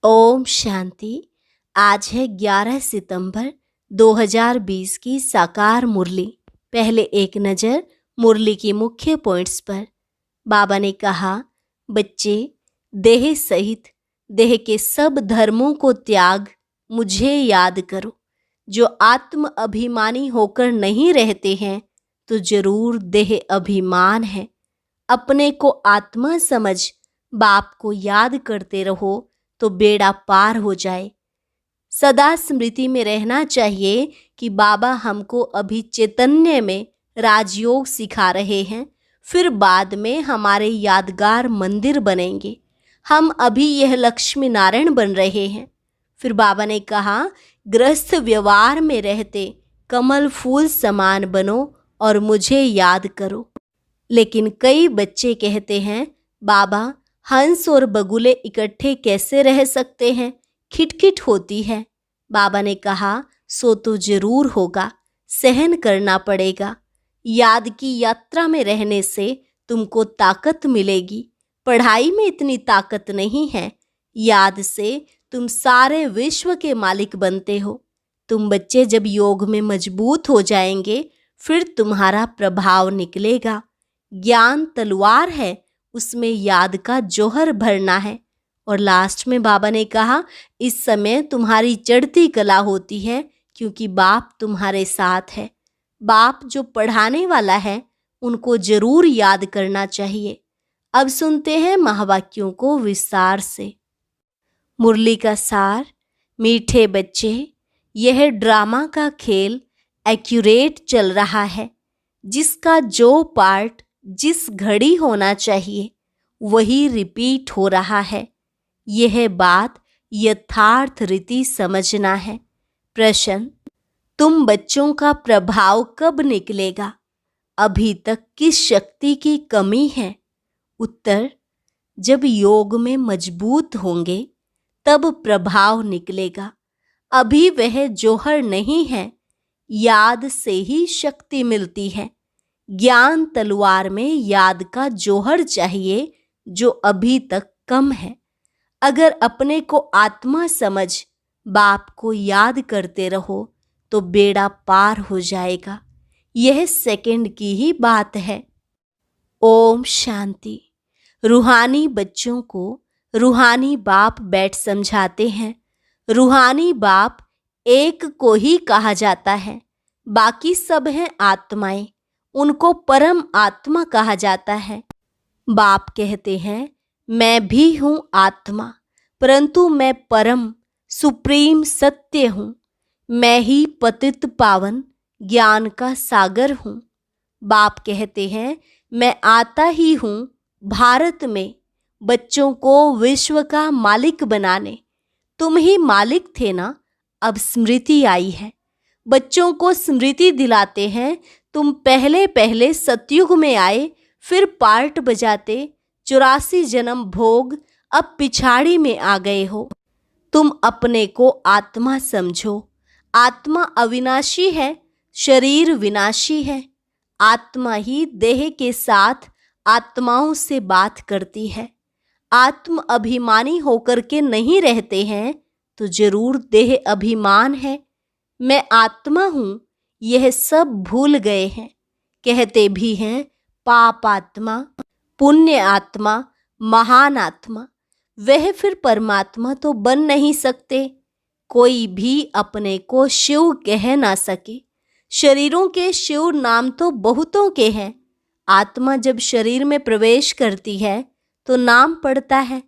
ओम शांति। आज है 11 सितंबर 2020 की साकार मुरली। पहले एक नज़र मुरली की मुख्य पॉइंट्स पर। बाबा ने कहा, बच्चे, देह सहित देह के सब धर्मों को त्याग मुझे याद करो। जो आत्म अभिमानी होकर नहीं रहते हैं तो जरूर देह अभिमान है। अपने को आत्मा समझ बाप को याद करते रहो तो बेड़ा पार हो जाए। सदा स्मृति में रहना चाहिए कि बाबा हमको अभी चैतन्य में राजयोग सिखा रहे हैं, फिर बाद में हमारे यादगार मंदिर बनेंगे। हम अभी यह लक्ष्मी नारायण बन रहे हैं। फिर बाबा ने कहा, गृहस्थ व्यवहार में रहते कमल फूल समान बनो और मुझे याद करो। लेकिन कई बच्चे कहते हैं, बाबा, हंस और बगुले इकट्ठे कैसे रह सकते हैं? खिटखिट होती है। बाबा ने कहा, सो तो जरूर होगा, सहन करना पड़ेगा। याद की यात्रा में रहने से तुमको ताकत मिलेगी। पढ़ाई में इतनी ताकत नहीं है। याद से तुम सारे विश्व के मालिक बनते हो। तुम बच्चे जब योग में मजबूत हो जाएंगे, फिर तुम्हारा प्रभाव निकलेगा। ज्ञान तलवार है, उसमें याद का जौहर भरना है। और लास्ट में बाबा ने कहा, इस समय तुम्हारी चढ़ती कला होती है क्योंकि बाप तुम्हारे साथ है। बाप जो पढ़ाने वाला है उनको जरूर याद करना चाहिए। अब सुनते हैं महावाक्यों को विस्तार से। मुरली का सार। मीठे बच्चे, यह ड्रामा का खेल एक्यूरेट चल रहा है। जिसका जो पार्ट जिस घड़ी होना चाहिए वही रिपीट हो रहा है। यह बात यथार्थ रीति समझना है। प्रश्न, तुम बच्चों का प्रभाव कब निकलेगा? अभी तक किस शक्ति की कमी है? उत्तर, जब योग में मजबूत होंगे तब प्रभाव निकलेगा। अभी वह जौहर नहीं है। याद से ही शक्ति मिलती है। ज्ञान तलवार में याद का जौहर चाहिए जो अभी तक कम है। अगर अपने को आत्मा समझ बाप को याद करते रहो तो बेड़ा पार हो जाएगा। यह सेकंड की ही बात है। ओम शांति। रूहानी बच्चों को रूहानी बाप बैठ समझाते हैं। रूहानी बाप एक को ही कहा जाता है, बाकी सब हैं आत्माएं। उनको परम आत्मा कहा जाता है। बाप कहते हैं, मैं भी हूँ आत्मा, परंतु मैं परम सुप्रीम सत्य हूँ। मैं ही पतित पावन ज्ञान का सागर हूँ। बाप कहते हैं, मैं आता ही हूँ भारत में बच्चों को विश्व का मालिक बनाने। तुम ही मालिक थे ना, अब स्मृति आई है। बच्चों को स्मृति दिलाते हैं, तुम पहले पहले सतयुग में आए, फिर पार्ट बजाते 84 जन्म भोग, अब पिछाड़ी में आ गए हो। तुम अपने को आत्मा समझो। आत्मा अविनाशी है, शरीर विनाशी है। आत्मा ही देह के साथ आत्माओं से बात करती है। आत्म अभिमानी होकर के नहीं रहते हैं तो जरूर देह अभिमान है। मैं आत्मा हूँ, यह सब भूल गए हैं। कहते भी हैं पाप आत्मा, पुण्य आत्मा, महान आत्मा। वह फिर परमात्मा तो बन नहीं सकते। कोई भी अपने को शिव कह ना सके। शरीरों के शिव नाम तो बहुतों के हैं। आत्मा जब शरीर में प्रवेश करती है तो नाम पड़ता है,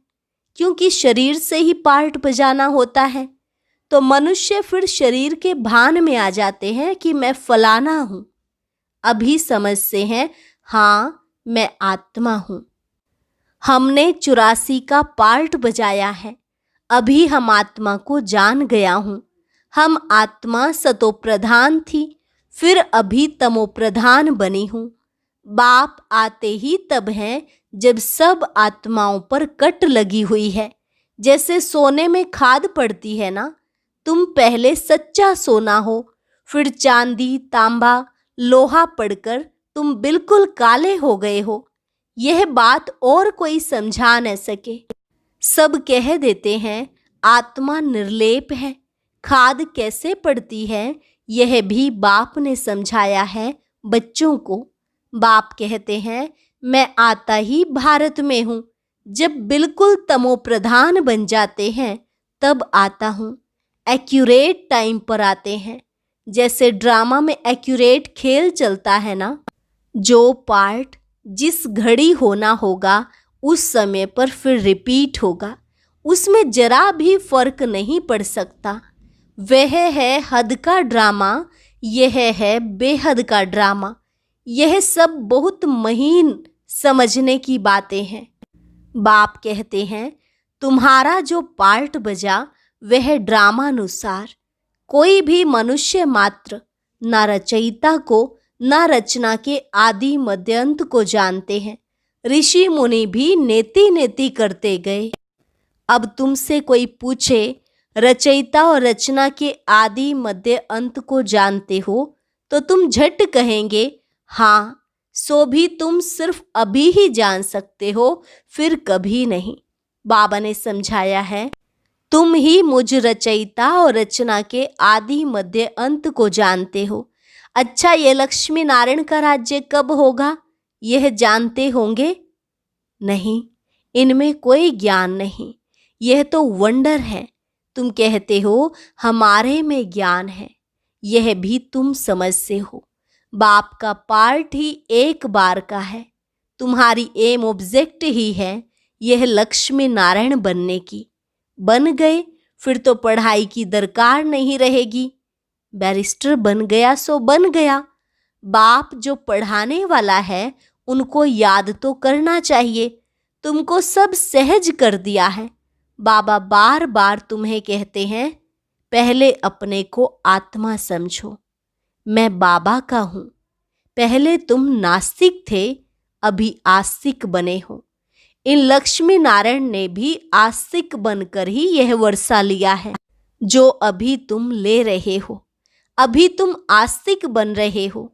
क्योंकि शरीर से ही पार्ट बजाना होता है। तो मनुष्य फिर शरीर के भान में आ जाते हैं कि मैं फलाना हूँ। अभी समझते हैं, हाँ, मैं आत्मा हूँ। हमने 84 का पार्ट बजाया है। अभी हम आत्मा को जान गया हूँ। हम आत्मा सतो प्रधान थी, फिर अभी तमो प्रधान बनी हूँ। बाप आते ही तब हैं जब सब आत्माओं पर कट लगी हुई है। जैसे सोने में खाद पड़ती है ना, तुम पहले सच्चा सोना हो, फिर चांदी, तांबा, लोहा पड़कर तुम बिल्कुल काले हो गए हो। यह बात और कोई समझा न सके। सब कह देते हैं आत्मा निर्लेप है। खाद कैसे पड़ती है यह भी बाप ने समझाया है बच्चों को। बाप कहते हैं मैं आता ही भारत में हूँ। जब बिल्कुल तमोप्रधान बन जाते हैं तब आता हूँ। एक्यूरेट टाइम पर आते हैं। जैसे ड्रामा में एक्यूरेट खेल चलता है ना, जो पार्ट जिस घड़ी होना होगा उस समय पर फिर रिपीट होगा, उसमें जरा भी फर्क नहीं पड़ सकता। वह है हद का ड्रामा, यह है बेहद का ड्रामा। यह सब बहुत महीन समझने की बातें हैं। बाप कहते हैं तुम्हारा जो पार्ट बजा वह ड्रामानुसार। कोई भी मनुष्य मात्र न रचयिता को न रचना के आदि मध्यांत को जानते हैं। ऋषि मुनि भी नेति नेति करते गए। अब तुमसे कोई पूछे रचयिता और रचना के आदि मध्य अंत को जानते हो तो तुम झट कहेंगे हाँ, सो भी तुम सिर्फ अभी ही जान सकते हो, फिर कभी नहीं। बाबा ने समझाया है तुम ही मुझ रचयिता और रचना के आदि मध्य अंत को जानते हो। अच्छा, ये लक्ष्मी नारायण का राज्य कब होगा यह जानते होंगे? नहीं, इनमें कोई ज्ञान नहीं। यह तो वंडर है। तुम कहते हो हमारे में ज्ञान है, यह भी तुम समझते हो। बाप का पार्ट ही एक बार का है। तुम्हारी एम ऑब्जेक्ट ही है यह लक्ष्मी नारायण बनने की। बन गए फिर तो पढ़ाई की दरकार नहीं रहेगी। बैरिस्टर बन गया सो बन गया। बाप जो पढ़ाने वाला है उनको याद तो करना चाहिए। तुमको सब सहज कर दिया है। बाबा बार बार तुम्हें कहते हैं पहले अपने को आत्मा समझो। मैं बाबा का हूँ। पहले तुम नास्तिक थे, अभी आस्तिक बने हो। इन लक्ष्मी नारायण ने भी आस्तिक बनकर ही यह वर्षा लिया है जो अभी तुम ले रहे हो। अभी तुम आस्तिक बन रहे हो।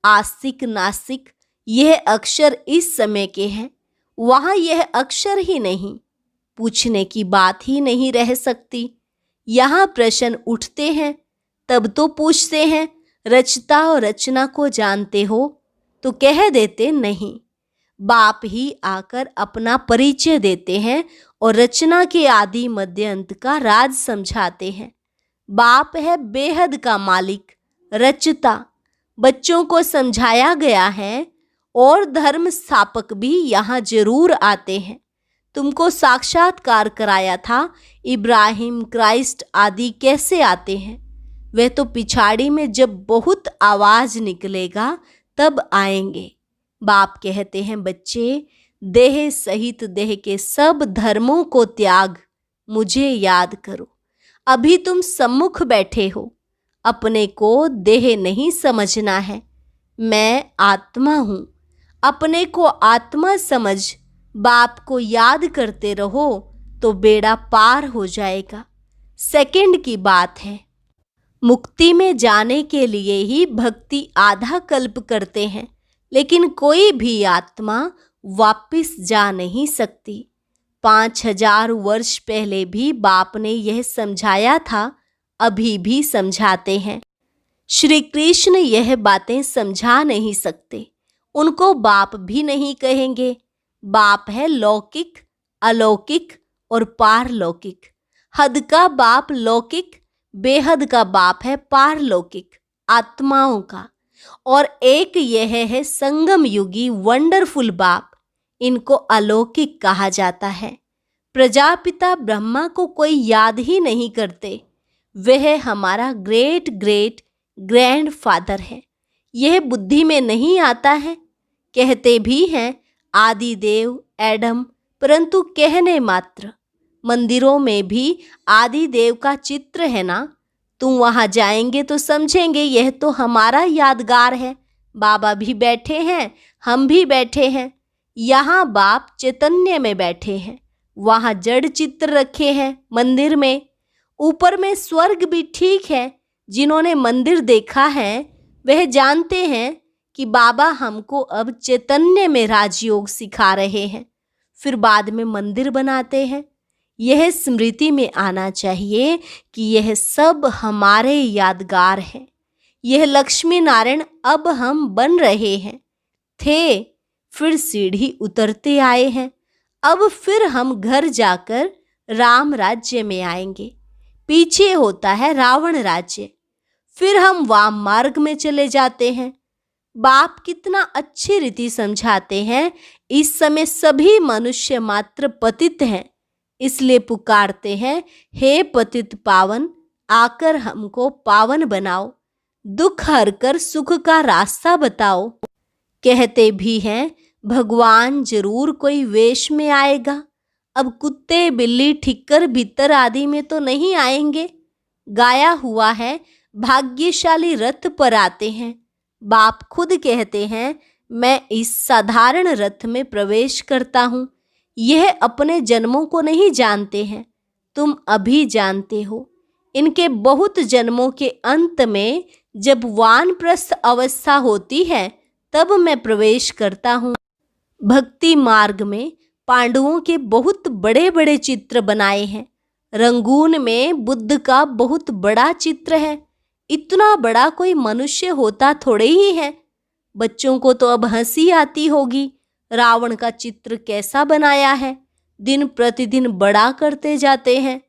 आस्तिक नास्तिक यह अक्षर इस समय के हैं, वहाँ यह अक्षर ही नहीं। पूछने की बात ही नहीं रह सकती। यहाँ प्रश्न उठते हैं तब तो पूछते हैं रचता और रचना को जानते हो, तो कह देते नहीं। बाप ही आकर अपना परिचय देते हैं और रचना के आदि मध्य अंत का राज समझाते हैं। बाप है बेहद का मालिक, रचता। बच्चों को समझाया गया है और धर्म स्थापक भी यहाँ जरूर आते हैं। तुमको साक्षात्कार कराया था। इब्राहिम, क्राइस्ट आदि कैसे आते हैं? वे तो पिछाड़ी में जब बहुत आवाज निकलेगा तब आएंगे। बाप कहते हैं बच्चे, देह सहित देह के सब धर्मों को त्याग मुझे याद करो। अभी तुम सम्मुख बैठे हो। अपने को देह नहीं समझना है। मैं आत्मा हूँ। अपने को आत्मा समझ बाप को याद करते रहो तो बेड़ा पार हो जाएगा। सेकंड की बात है। मुक्ति में जाने के लिए ही भक्ति आधा कल्प करते हैं, लेकिन कोई भी आत्मा वापस जा नहीं सकती। 5000 वर्ष पहले भी बाप ने यह समझाया था, अभी भी समझाते हैं। श्री कृष्ण यह बातें समझा नहीं सकते, उनको बाप भी नहीं कहेंगे। बाप है लौकिक, अलौकिक और पारलौकिक। हद का बाप लौकिक, बेहद का बाप है पारलौकिक, आत्माओं का। और एक यह है संगम युगी वंडरफुल बाप, इनको अलौकिक कहा जाता है। प्रजापिता ब्रह्मा को कोई याद ही नहीं करते। वह हमारा ग्रेट ग्रेट ग्रैंड फादर है। यह बुद्धि में नहीं आता है। कहते भी हैं आदि देव एडम, परंतु कहने मात्र। मंदिरों में भी आदि देव का चित्र है ना, तुम वहाँ जाएंगे तो समझेंगे यह तो हमारा यादगार है। बाबा भी बैठे हैं, हम भी बैठे हैं। यहाँ बाप चैतन्य में बैठे हैं, वहाँ जड़ चित्र रखे हैं मंदिर में। ऊपर में स्वर्ग भी ठीक है। जिन्होंने मंदिर देखा है वह जानते हैं कि बाबा हमको अब चैतन्य में राजयोग सिखा रहे हैं। फिर बाद में मंदिर बनाते हैं। यह स्मृति में आना चाहिए कि यह सब हमारे यादगार हैं। यह लक्ष्मी नारायण अब हम बन रहे हैं, थे, फिर सीढ़ी उतरते आए हैं। अब फिर हम घर जाकर राम राज्य में आएंगे। पीछे होता है रावण राज्य। फिर हम वाम मार्ग में चले जाते हैं। बाप कितना अच्छी रीति समझाते हैं। इस समय सभी मनुष्य मात्र पतित हैं, इसलिए पुकारते हैं, हे पतित पावन, आकर हमको पावन बनाओ, दुख हरकर सुख का रास्ता बताओ। कहते भी हैं भगवान जरूर कोई वेश में आएगा। अब कुत्ते, बिल्ली, ठिक्कर, भीतर आदि में तो नहीं आएंगे। गाया हुआ है, भाग्यशाली रथ पर आते हैं। बाप खुद कहते हैं, मैं इस साधारण रथ में प्रवेश करता हूँ। यह अपने जन्मों को नहीं जानते हैं, तुम अभी जानते हो। इनके बहुत जन्मों के अंत में जब वानप्रस्थ अवस्था होती है, तब मैं प्रवेश करता हूँ। भक्ति मार्ग में पांडवों के बहुत बड़े बड़े चित्र बनाए हैं। रंगून में बुद्ध का बहुत बड़ा चित्र है। इतना बड़ा कोई मनुष्य होता थोड़े ही है। बच्चों को तो अब हंसी आती होगी। रावण का चित्र कैसा बनाया है, दिन प्रतिदिन बड़ा करते जाते हैं।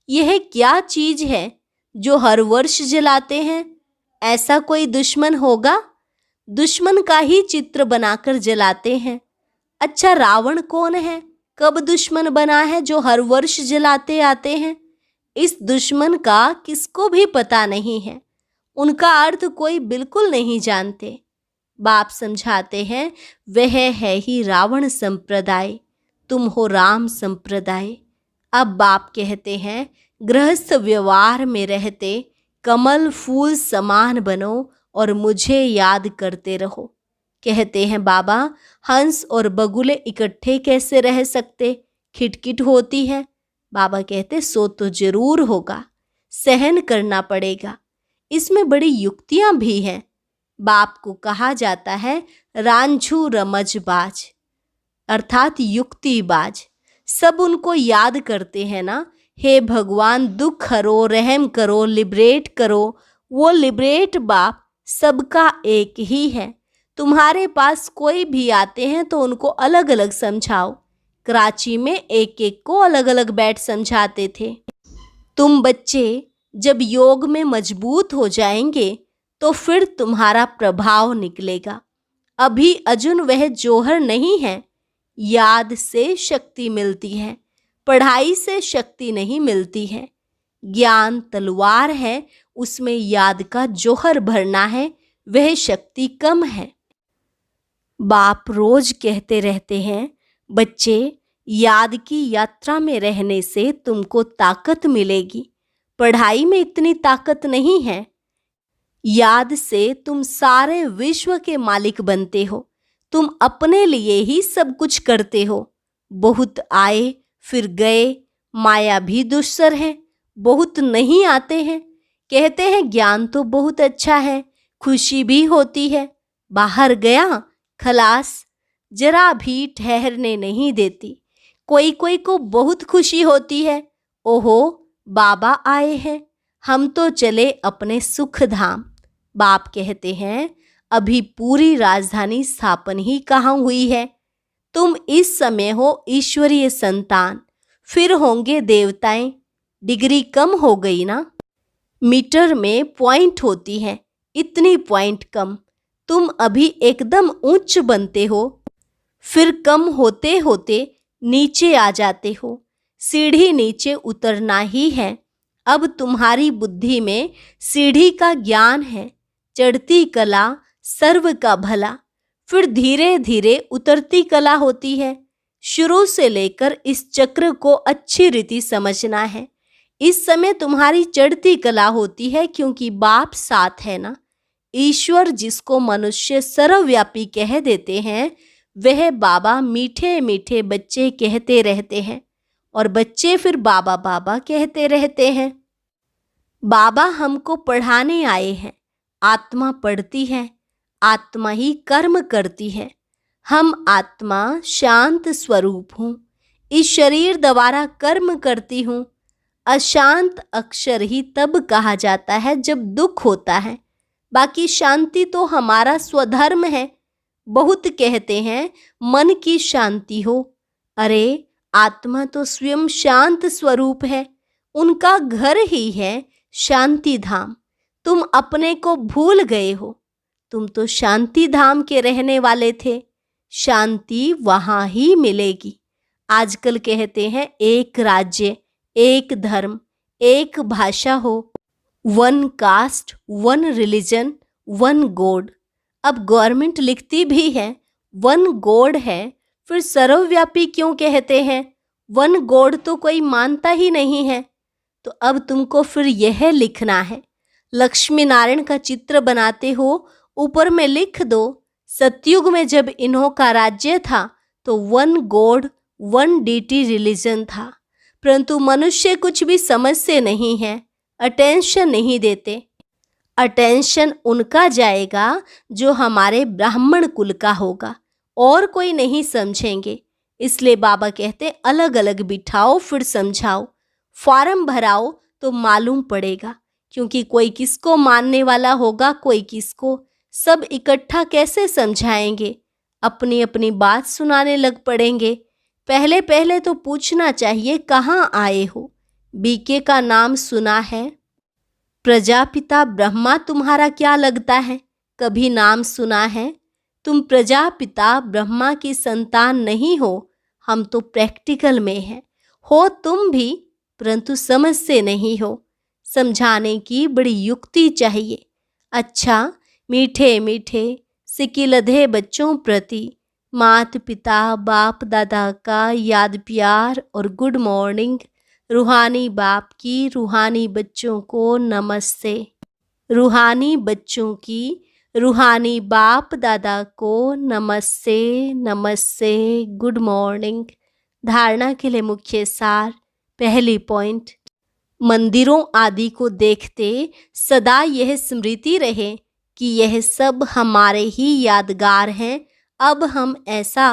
यह क्या चीज है जो हर वर्ष जलाते हैं? ऐसा कोई दुश्मन होगा? दुश्मन का ही चित्र बनाकर जलाते हैं। अच्छा, रावण कौन है, कब दुश्मन बना है जो हर वर्ष जलाते आते हैं? इस दुश्मन का किसको भी पता नहीं है। उनका अर्थ कोई बिल्कुल नहीं जानते। बाप समझाते हैं, वह है ही रावण संप्रदाय, तुम हो राम संप्रदाय। अब बाप कहते हैं, गृहस्थ व्यवहार में रहते कमल फूल समान बनो और मुझे याद करते रहो। कहते हैं बाबा, हंस और बगुले इकट्ठे कैसे रह सकते, खिटखिट होती है। बाबा कहते, सो तो जरूर होगा, सहन करना पड़ेगा। इसमें बड़ी युक्तियां भी हैं। बाप को कहा जाता है रांझू रमजबाज, अर्थात युक्तिबाज। सब उनको याद करते हैं ना, हे भगवान दुख हरो, रहम करो, लिबरेट करो। वो लिबरेट बाप सबका एक ही है। तुम्हारे पास कोई भी आते हैं तो उनको अलग अलग समझाओ। कराची में एक एक को अलग अलग बैठ समझाते थे। तुम बच्चे जब योग में मजबूत हो जाएंगे तो फिर तुम्हारा प्रभाव निकलेगा। अभी अजुन वह जौहर नहीं है। याद से शक्ति मिलती है, पढ़ाई से शक्ति नहीं मिलती है। ज्ञान तलवार है, उसमें याद का जौहर भरना है, वह शक्ति कम है। बाप रोज कहते रहते हैं, बच्चे याद की यात्रा में रहने से तुमको ताकत मिलेगी। पढ़ाई में इतनी ताकत नहीं है। याद से तुम सारे विश्व के मालिक बनते हो। तुम अपने लिए ही सब कुछ करते हो। बहुत आए फिर गए, माया भी दुस्सर है, बहुत नहीं आते हैं। कहते हैं ज्ञान तो बहुत अच्छा है, खुशी भी होती है। बाहर गया खलास, जरा भी ठहरने नहीं देती। कोई कोई को बहुत खुशी होती है, ओहो बाबा आए हैं, हम तो चले अपने सुख धाम। बाप कहते हैं, अभी पूरी राजधानी स्थापन ही कहाँ हुई है। तुम इस समय हो ईश्वरीय संतान, फिर होंगे देवताएं। डिग्री कम हो गई ना, मीटर में पॉइंट होती है, इतनी पॉइंट कम। तुम अभी एकदम उच्च बनते हो, फिर कम होते होते नीचे आ जाते हो। सीढ़ी नीचे उतरना ही है। अब तुम्हारी बुद्धि में सीढ़ी का ज्ञान है, चढ़ती कला सर्व का भला। फिर धीरे धीरे उतरती कला होती है। शुरू से लेकर इस चक्र को अच्छी रीति समझना है। इस समय तुम्हारी चढ़ती कला होती है, क्योंकि बाप साथ है ना। ईश्वर जिसको मनुष्य सर्वव्यापी कह देते हैं, वह बाबा मीठे मीठे बच्चे कहते रहते हैं, और बच्चे फिर बाबा बाबा कहते रहते हैं। बाबा हमको पढ़ाने आए हैं। आत्मा पढ़ती है, आत्मा ही कर्म करती है। हम आत्मा शांत स्वरूप हूँ। इस शरीर द्वारा कर्म करती हूँ। अशांत अक्षर ही तब कहा जाता है जब दुख होता है, बाकी शांति तो हमारा स्वधर्म है। बहुत कहते हैं मन की शांति हो, अरे आत्मा तो स्वयं शांत स्वरूप है, उनका घर ही है शांति धाम। तुम अपने को भूल गए हो, तुम तो शांति धाम के रहने वाले थे। शांति वहां ही मिलेगी। आजकल कहते हैं एक राज्य, एक धर्म, एक भाषा हो, one cast, one religion, one God. अब गवर्नमेंट लिखती भी है वन गॉड है, फिर सर्वव्यापी क्यों कहते हैं? वन गॉड तो कोई मानता ही नहीं है। तो अब तुमको फिर यह लिखना है, लक्ष्मी नारायण का चित्र बनाते हो, ऊपर में लिख दो सतयुग में जब इन्हों का राज्य था तो one god, one deity religion था। परंतु मनुष्य कुछ भी समझते नहीं है, अटेंशन नहीं देते। अटेंशन उनका जाएगा जो हमारे ब्राह्मण कुल का होगा, और कोई नहीं समझेंगे। इसलिए बाबा कहते अलग अलग बिठाओ फिर समझाओ, फॉर्म भराओ तो मालूम पड़ेगा, क्योंकि कोई किसको मानने वाला होगा, कोई किसको। सब इकट्ठा कैसे समझाएंगे? अपनी अपनी बात सुनाने लग पड़ेंगे। पहले पहले तो पूछना चाहिए कहाँ आए हो, बीके का नाम सुना है? प्रजापिता ब्रह्मा तुम्हारा क्या लगता है? कभी नाम सुना है? तुम प्रजापिता ब्रह्मा की संतान नहीं हो, हम तो प्रैक्टिकल में हैं। हो तुम भी, परंतु समझते नहीं हो। समझाने की बड़ी युक्ति चाहिए। अच्छा, मीठे मीठे सिकिलधे बच्चों प्रति माता पिता बाप दादा का याद प्यार और गुड मॉर्निंग। रूहानी बाप की रूहानी बच्चों को नमस्ते। रूहानी बच्चों की रूहानी बाप दादा को नमस्ते नमस्ते, गुड मॉर्निंग। धारणा के लिए मुख्य सार। पहली पॉइंट, मंदिरों आदि को देखते सदा यह स्मृति रहे कि यह सब हमारे ही यादगार हैं। अब हम ऐसा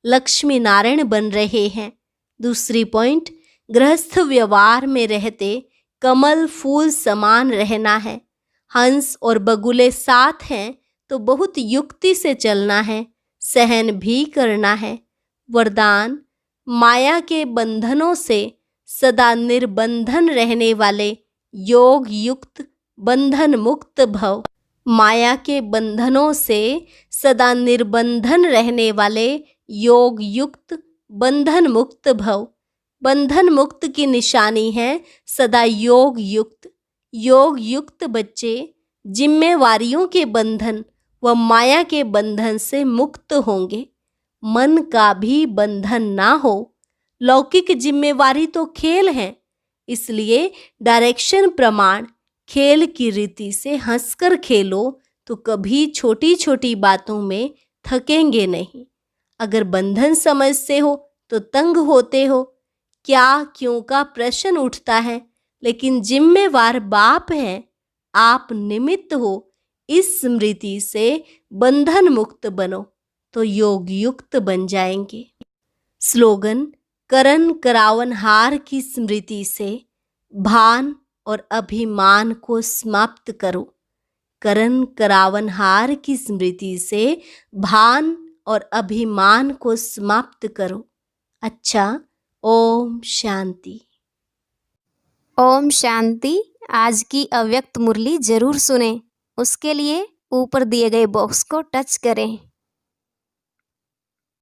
लक्ष्मी नारायण बन रहे हैं। दूसरी पॉइंट, गृहस्थ व्यवहार में रहते कमल फूल समान रहना है। हंस और बगुले साथ हैं तो बहुत युक्ति से चलना है, सहन भी करना है। वरदान, माया के बंधनों से सदा निर्बंधन रहने वाले योग युक्त बंधन मुक्त भव। माया के बंधनों से सदा निर्बंधन रहने वाले योग युक्त बंधन मुक्त भव। बंधन मुक्त की निशानी है सदा योग युक्त। योग युक्त बच्चे जिम्मेवारियों के बंधन व माया के बंधन से मुक्त होंगे। मन का भी बंधन ना हो। लौकिक जिम्मेवारी तो खेल है, इसलिए डायरेक्शन प्रमाण खेल की रीति से हंसकर खेलो तो कभी छोटी छोटी बातों में थकेंगे नहीं। अगर बंधन समझते हो तो तंग होते हो। क्या क्यों का प्रश्न उठता है, लेकिन जिम्मेवार बाप है, आप निमित्त हो। इस स्मृति से बंधन मुक्त बनो तो योग युक्त बन जाएंगे। स्लोगन, करण करावनहार की स्मृति से भान और अभिमान को समाप्त करो। करण करावनहार की स्मृति से भान और अभिमान को समाप्त करो। अच्छा, ओम शांति। ओम शांति। आज की अव्यक्त मुरली जरूर सुने। उसके लिए ऊपर दिए गए बॉक्स को टच करें।